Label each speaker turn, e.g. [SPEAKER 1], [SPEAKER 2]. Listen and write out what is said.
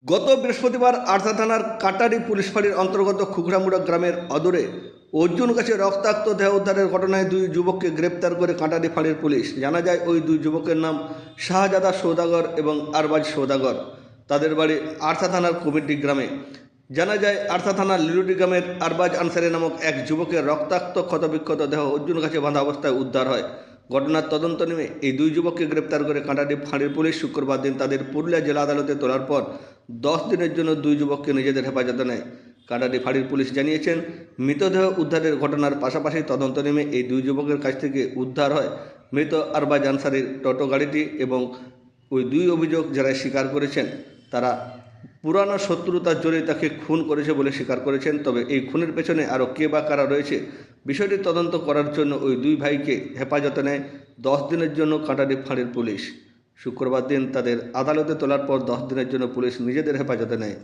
[SPEAKER 1] গত বৃহস্পতিবার আরসা থানার কাটারি পুলিশ ফাঁড়ির অন্তর্গত খুকড়ামুড়া গ্রামের অদূরে অর্জুন গাছে রক্তাক্ত দেহ উদ্ধারের ঘটনায় দুই যুবককে গ্রেপ্তার করে কাটারি ফাঁড়ির পুলিশ। জানা যায় ওই দুই যুবকের নাম শাহজাদা সৌদাগর এবং আরবাজ সৌদাগর। তাদের বাড়ি আরসা থানার কমিটি গ্রামে। জানা যায় আরসা থানার লিলুডি গ্রামের আরবাজ আনসারি নামক এক যুবকের রক্তাক্ত ক্ষতবিক্ষত দেহ অর্জুন গাছে বাঁধা অবস্থায় উদ্ধার হয়। ঘটনার তদন্ত নেমে এই দুই যুবককে গ্রেপ্তার করে কাটারি ফাঁড়ির পুলিশ শুক্রবার দিন তাদের পুরুলিয়া জেলা আদালতে তোলার পর 10 দিনের জন্য দুই যুবককে নিজেদের হেফাজতে নেয়। কাটারি ফাঁড়ির পুলিশ জানিয়েছেন, মৃতদেহ উদ্ধারের ঘটনার পাশাপাশি তদন্ত নেমে এই দুই যুবকের কাছ থেকে উদ্ধার হয় মৃত আরবাজ আনসারির টোটো গাড়িটি এবং ওই দুই অভিযোগ যারা স্বীকার করেছেন তারা পুরানো শত্রুতার জোরে তাকে খুন করেছে বলে স্বীকার করেছেন। তবে এই খুনের পেছনে আরও কে বা কারা রয়েছে বিষয়টি তদন্ত করার জন্য ওই দুই ভাইকে হেফাজতে নেয় 10 দিনের জন্য কাটারি ফাঁড়ির পুলিশ। শুক্রবার দিন তাদের আদালতে তোলার পর 10 দিনের জন্য পুলিশ নিজেদের হেফাজতে নেয়।